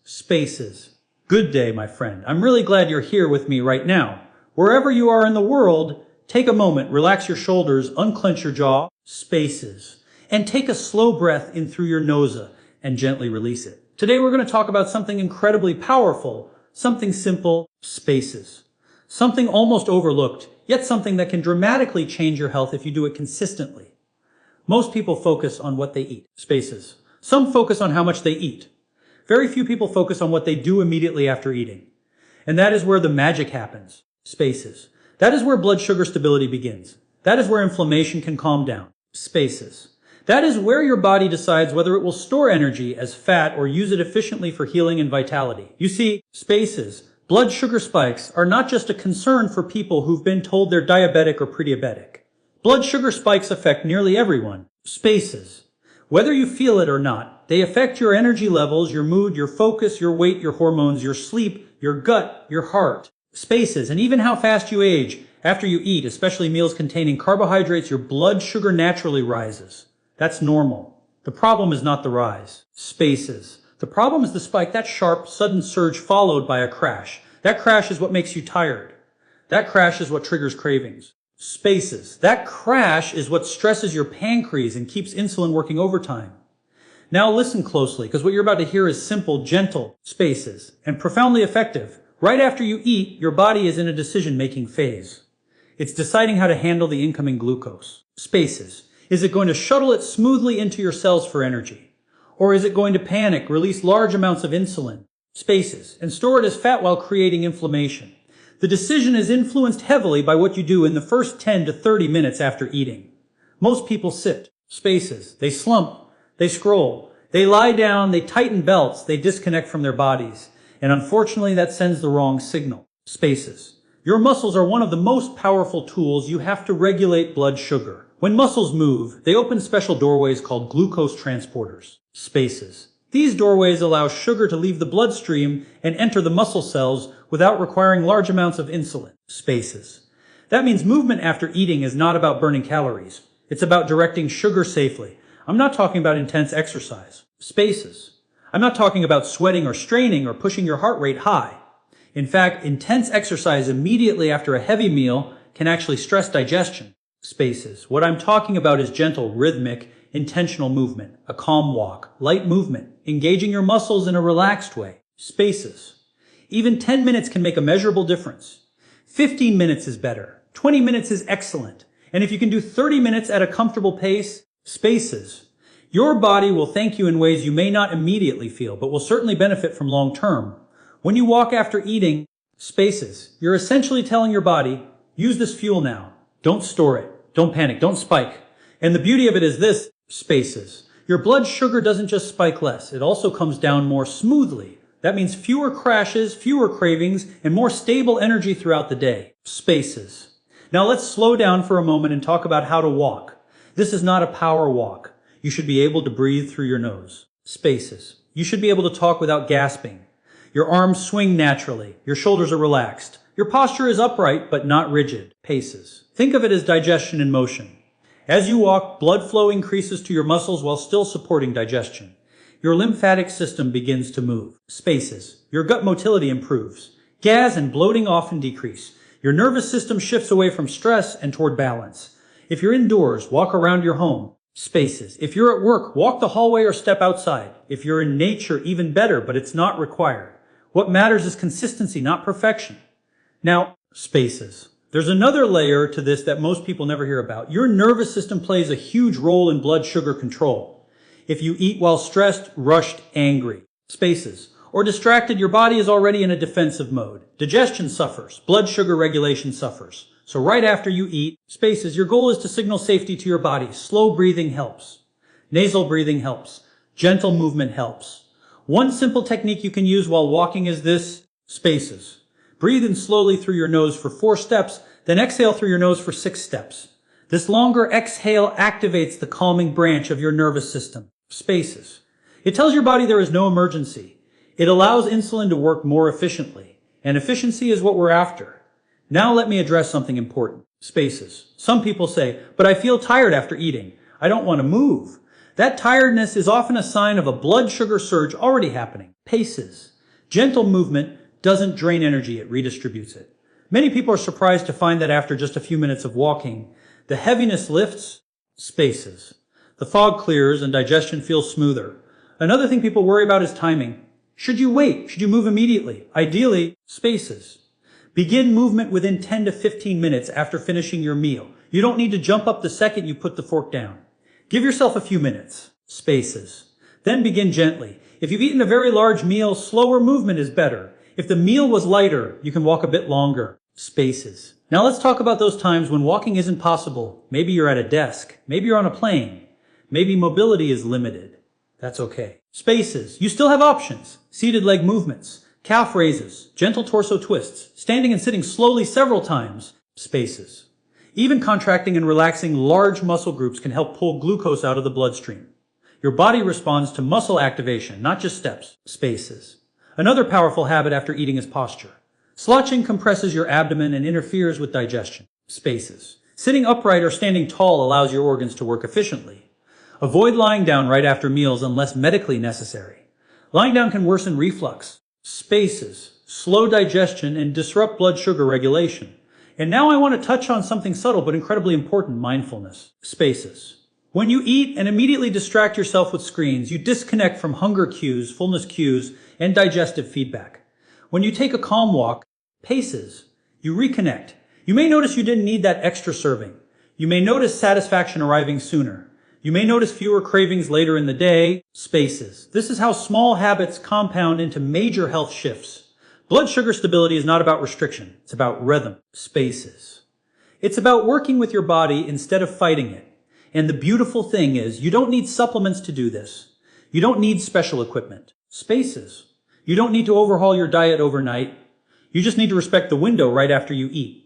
Spaces. Good day, my friend. I'm really glad you're here with me right now. Wherever you are in the world, take a moment, relax your shoulders, unclench your jaw, spaces, and take a slow breath in through your nose and gently release it. Today we're going to talk about something incredibly powerful, something simple, spaces. Something almost overlooked, yet something that can dramatically change your health if you do it consistently. Most people focus on what they eat, spaces. Some focus on how much they eat. Very few people focus on what they do immediately after eating. And that is where the magic happens, spaces. That is where blood sugar stability begins. That is where inflammation can calm down, spaces. That is where your body decides whether it will store energy as fat or use it efficiently for healing and vitality. You see, spaces, blood sugar spikes are not just a concern for people who've been told they're diabetic or pre-diabetic. Blood sugar spikes affect nearly everyone, spaces. Whether you feel it or not, they affect your energy levels, your mood, your focus, your weight, your hormones, your sleep, your gut, your heart, spaces, and even how fast you age. After you eat, especially meals containing carbohydrates, your blood sugar naturally rises. That's normal. The problem is not the rise, spaces. The problem is the spike, that sharp, sudden surge followed by a crash. That crash is what makes you tired. That crash is what triggers cravings. Spaces. That crash is what stresses your pancreas and keeps insulin working overtime. Now listen closely, because what you're about to hear is simple, gentle, spaces, and profoundly effective. Right after you eat, your body is in a decision-making phase. It's deciding how to handle the incoming glucose. Spaces. Is it going to shuttle it smoothly into your cells for energy? Or is it going to panic, release large amounts of insulin, spaces, and store it as fat while creating inflammation? The decision is influenced heavily by what you do in the first 10 to 30 minutes after eating. Most people sit, spaces. They slump, they scroll, they lie down, they tighten belts, they disconnect from their bodies. And unfortunately, that sends the wrong signal, spaces. Your muscles are one of the most powerful tools. You have to regulate blood sugar. When muscles move, they open special doorways called glucose transporters, spaces. These doorways allow sugar to leave the bloodstream and enter the muscle cells without requiring large amounts of insulin, spaces. That means movement after eating is not about burning calories. It's about directing sugar safely. I'm not talking about intense exercise, spaces. I'm not talking about sweating or straining or pushing your heart rate high. In fact, intense exercise immediately after a heavy meal can actually stress digestion, spaces. What I'm talking about is gentle, rhythmic, intentional movement, a calm walk, light movement, engaging your muscles in a relaxed way, spaces. Even 10 minutes can make a measurable difference. 15 minutes is better. 20 minutes is excellent. And if you can do 30 minutes at a comfortable pace, spaces. Your body will thank you in ways you may not immediately feel, but will certainly benefit from long term. When you walk after eating, spaces, you're essentially telling your body, use this fuel now. Don't store it. Don't panic. Don't spike. And the beauty of it is this, spaces. Your blood sugar doesn't just spike less. It also comes down more smoothly. That means fewer crashes, fewer cravings, and more stable energy throughout the day, spaces. Now let's slow down for a moment and talk about how to walk. This is not a power walk. You should be able to breathe through your nose, spaces. You should be able to talk without gasping. Your arms swing naturally. Your shoulders are relaxed. Your posture is upright but not rigid, paces. Think of it as digestion in motion. As you walk, blood flow increases to your muscles while still supporting digestion. Your lymphatic system begins to move, spaces. Your gut motility improves. Gas and bloating often decrease. Your nervous system shifts away from stress and toward balance. If you're indoors, walk around your home, spaces. If you're at work, walk the hallway or step outside. If you're in nature, even better, but it's not required. What matters is consistency, not perfection. Now, spaces. There's another layer to this that most people never hear about. Your nervous system plays a huge role in blood sugar control. If you eat while stressed, rushed, angry, spaces, or distracted, your body is already in a defensive mode. Digestion suffers. Blood sugar regulation suffers. So right after you eat, spaces, your goal is to signal safety to your body. Slow breathing helps. Nasal breathing helps. Gentle movement helps. One simple technique you can use while walking is this, spaces. Breathe in slowly through your nose for 4 steps, then exhale through your nose for 6 steps. This longer exhale activates the calming branch of your nervous system, spaces. It tells your body there is no emergency. It allows insulin to work more efficiently, and efficiency is what we're after. Now let me address something important, spaces. Some people say, but I feel tired after eating. I don't want to move. That tiredness is often a sign of a blood sugar surge already happening, paces. Gentle movement doesn't drain energy, it redistributes it. Many people are surprised to find that after just a few minutes of walking, the heaviness lifts, spaces. The fog clears and digestion feels smoother. Another thing people worry about is timing. Should you wait? Should you move immediately? Ideally, spaces. Begin movement within 10 to 15 minutes after finishing your meal. You don't need to jump up the second you put the fork down. Give yourself a few minutes, spaces. Then begin gently. If you've eaten a very large meal, slower movement is better. If the meal was lighter, you can walk a bit longer, spaces. Now let's talk about those times when walking isn't possible. Maybe you're at a desk. Maybe you're on a plane. Maybe mobility is limited. That's okay. Spaces. You still have options. Seated leg movements, calf raises, gentle torso twists, standing and sitting slowly several times, spaces. Even contracting and relaxing large muscle groups can help pull glucose out of the bloodstream. Your body responds to muscle activation, not just steps, spaces. Another powerful habit after eating is posture. Slouching compresses your abdomen and interferes with digestion, spaces. Sitting upright or standing tall allows your organs to work efficiently. Avoid lying down right after meals unless medically necessary. Lying down can worsen reflux, spaces, slow digestion, and disrupt blood sugar regulation. And now I want to touch on something subtle but incredibly important, mindfulness, spaces. When you eat and immediately distract yourself with screens, you disconnect from hunger cues, fullness cues, and digestive feedback. When you take a calm walk, paces, you reconnect. You may notice you didn't need that extra serving. You may notice satisfaction arriving sooner. You may notice fewer cravings later in the day, spaces. This is how small habits compound into major health shifts. Blood sugar stability is not about restriction. It's about rhythm, spaces. It's about working with your body instead of fighting it. And the beautiful thing is, you don't need supplements to do this. You don't need special equipment, spaces. You don't need to overhaul your diet overnight. You just need to respect the window right after you eat.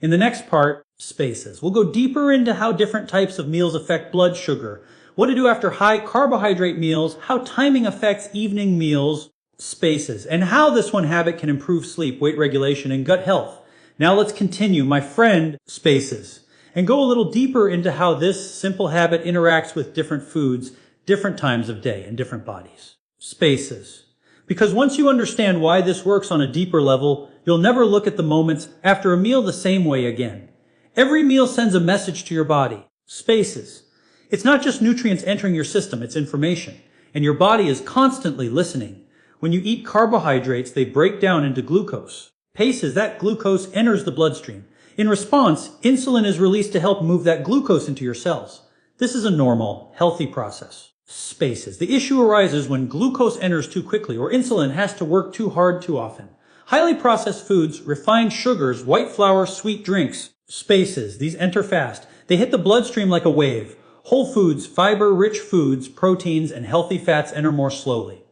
In the next part, spaces. We'll go deeper into how different types of meals affect blood sugar, what to do after high carbohydrate meals, how timing affects evening meals, spaces, and how this one habit can improve sleep, weight regulation, and gut health. Now let's continue, my friend, spaces, and go a little deeper into how this simple habit interacts with different foods, different times of day, and different bodies. Spaces. Because once you understand why this works on a deeper level, you'll never look at the moments after a meal the same way again. Every meal sends a message to your body. Spaces. It's not just nutrients entering your system, it's information. And your body is constantly listening. When you eat carbohydrates, they break down into glucose. Paces, that glucose enters the bloodstream. In response, insulin is released to help move that glucose into your cells. This is a normal, healthy process. Spaces. The issue arises when glucose enters too quickly or insulin has to work too hard too often. Highly processed foods, refined sugars, white flour, sweet drinks, spaces. These enter fast. They hit the bloodstream like a wave. Whole foods, fiber-rich foods, proteins, and healthy fats enter more slowly.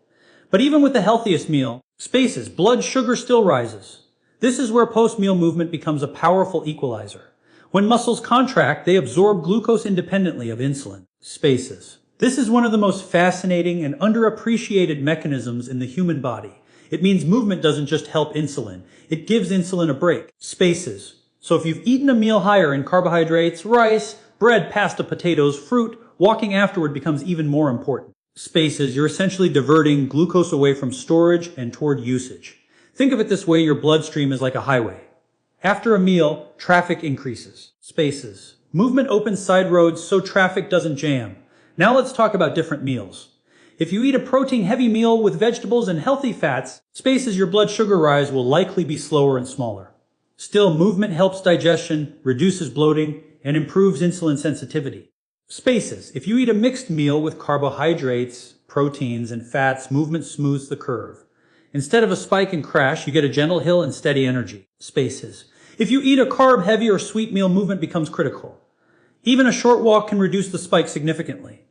But even with the healthiest meal, spaces, blood sugar still rises. This is where post-meal movement becomes a powerful equalizer. When muscles contract, they absorb glucose independently of insulin, spaces. This is one of the most fascinating and underappreciated mechanisms in the human body. It means movement doesn't just help insulin. It gives insulin a break. Spaces. So if you've eaten a meal higher in carbohydrates, rice, bread, pasta, potatoes, fruit, walking afterward becomes even more important. Spaces. You're essentially diverting glucose away from storage and toward usage. Think of it this way, your bloodstream is like a highway. After a meal, traffic increases. Spaces. Movement opens side roads so traffic doesn't jam. Now let's talk about different meals. If you eat a protein-heavy meal with vegetables and healthy fats, spaces, your blood sugar rise will likely be slower and smaller. Still, movement helps digestion, reduces bloating, and improves insulin sensitivity. Spaces. If you eat a mixed meal with carbohydrates, proteins, and fats, movement smooths the curve. Instead of a spike and crash, you get a gentle hill and steady energy. Spaces. If you eat a carb-heavy or sweet meal, movement becomes critical. Even a short walk can reduce the spike significantly.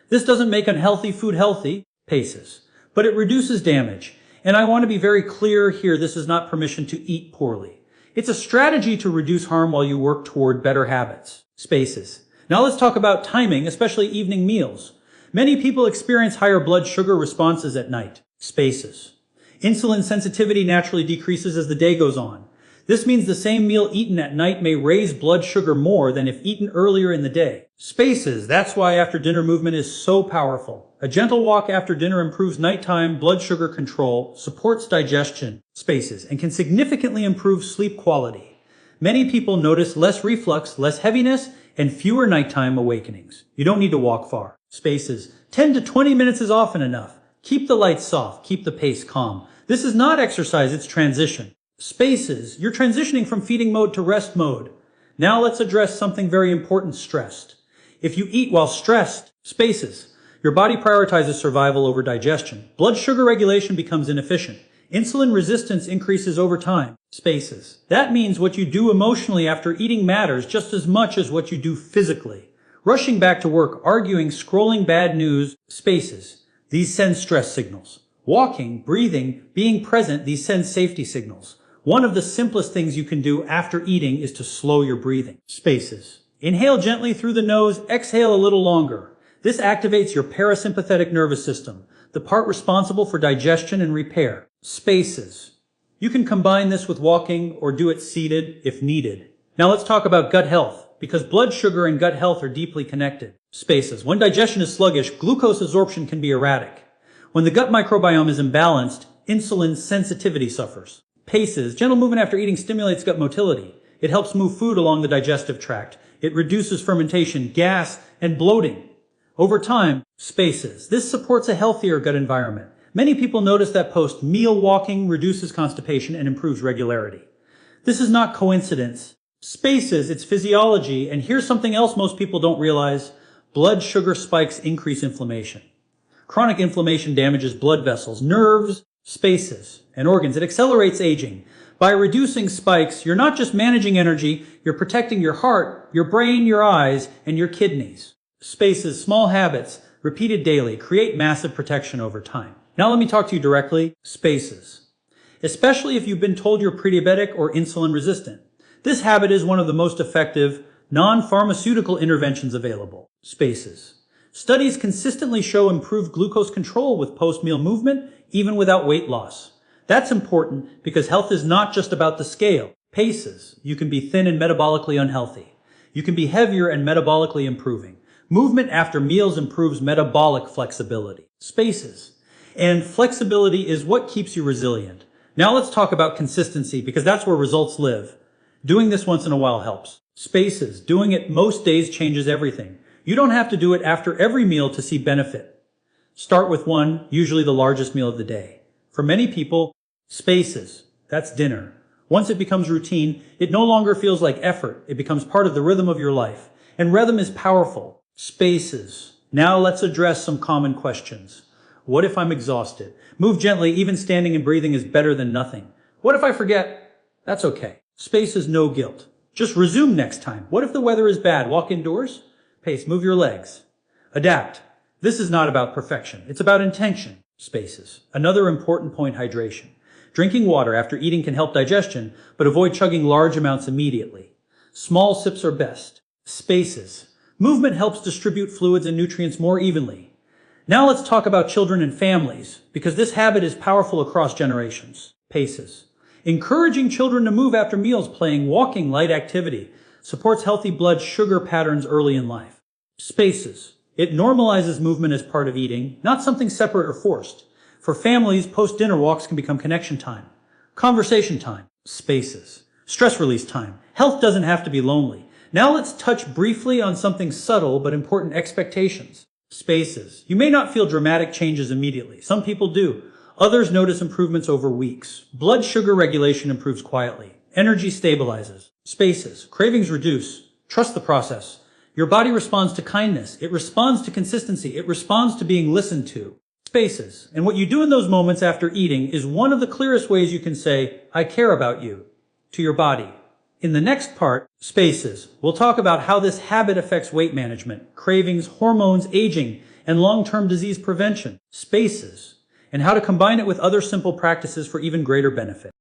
This doesn't make unhealthy food healthy, paces, but it reduces damage. And I want to be very clear here, this is not permission to eat poorly. It's a strategy to reduce harm while you work toward better habits, spaces. Now let's talk about timing, especially evening meals. Many people experience higher blood sugar responses at night, spaces. Insulin sensitivity naturally decreases as the day goes on. This means the same meal eaten at night may raise blood sugar more than if eaten earlier in the day. Spaces, that's why after dinner movement is so powerful. A gentle walk after dinner improves nighttime blood sugar control, supports digestion spaces, and can significantly improve sleep quality. Many people notice less reflux, less heaviness, and fewer nighttime awakenings. You don't need to walk far. Spaces. 10 to 20 minutes is often enough. Keep the lights soft, keep the pace calm. This is not exercise, it's transition. Spaces. You're transitioning from feeding mode to rest mode. Now let's address something very important, stressed. If you eat while stressed, spaces, your body prioritizes survival over digestion. Blood sugar regulation becomes inefficient. Insulin resistance increases over time. Spaces. That means what you do emotionally after eating matters just as much as what you do physically. Rushing back to work, arguing, scrolling bad news, spaces. These send stress signals. Walking, breathing, being present, these send safety signals. One of the simplest things you can do after eating is to slow your breathing. Spaces. Inhale gently through the nose, exhale a little longer. This activates your parasympathetic nervous system, the part responsible for digestion and repair. Spaces. You can combine this with walking or do it seated if needed. Now let's talk about gut health, because blood sugar and gut health are deeply connected. Spaces. When digestion is sluggish, glucose absorption can be erratic. When the gut microbiome is imbalanced, insulin sensitivity suffers. Paces. Gentle movement after eating stimulates gut motility. It helps move food along the digestive tract. It reduces fermentation, gas, and bloating. Over time, spaces. This supports a healthier gut environment. Many people notice that post-meal walking reduces constipation and improves regularity. This is not coincidence. Spaces, it's physiology, and here's something else most people don't realize. Blood sugar spikes increase inflammation. Chronic inflammation damages blood vessels, nerves, spaces, and organs. It accelerates aging. By reducing spikes, you're not just managing energy, you're protecting your heart, your brain, your eyes, and your kidneys. Spaces, small habits, repeated daily, create massive protection over time. Now let me talk to you directly. Spaces. Especially if you've been told you're pre-diabetic or insulin resistant. This habit is one of the most effective non-pharmaceutical interventions available. Spaces. Studies consistently show improved glucose control with post-meal movement, even without weight loss. That's important because health is not just about the scale. Paces. You can be thin and metabolically unhealthy. You can be heavier and metabolically improving. Movement after meals improves metabolic flexibility. Spaces. And flexibility is what keeps you resilient. Now let's talk about consistency because that's where results live. Doing this once in a while helps. Spaces. Doing it most days changes everything. You don't have to do it after every meal to see benefit. Start with one, usually the largest meal of the day. For many people, spaces. That's dinner. Once it becomes routine, it no longer feels like effort. It becomes part of the rhythm of your life. And rhythm is powerful. Spaces. Now let's address some common questions. What if I'm exhausted? Move gently, even standing and breathing is better than nothing. What if I forget? That's okay. Spaces, no guilt. Just resume next time. What if the weather is bad? Walk indoors? Pace, move your legs. Adapt. This is not about perfection. It's about intention. Spaces. Another important point, hydration. Drinking water after eating can help digestion, but avoid chugging large amounts immediately. Small sips are best. Spaces. Movement helps distribute fluids and nutrients more evenly. Now let's talk about children and families, because this habit is powerful across generations. Paces. Encouraging children to move after meals, playing, walking, light activity, supports healthy blood sugar patterns early in life. Spaces. It normalizes movement as part of eating, not something separate or forced. For families, post-dinner walks can become connection time, conversation time. Spaces. Stress release time. Health doesn't have to be lonely. Now let's touch briefly on something subtle but important, expectations. Spaces. You may not feel dramatic changes immediately. Some people do. Others notice improvements over weeks. Blood sugar regulation improves quietly. Energy stabilizes. Spaces. Cravings reduce. Trust the process. Your body responds to kindness. It responds to consistency. It responds to being listened to. Spaces. And what you do in those moments after eating is one of the clearest ways you can say, I care about you, to your body. In the next part, spaces, we'll talk about how this habit affects weight management, cravings, hormones, aging, and long-term disease prevention. Spaces. And how to combine it with other simple practices for even greater benefit.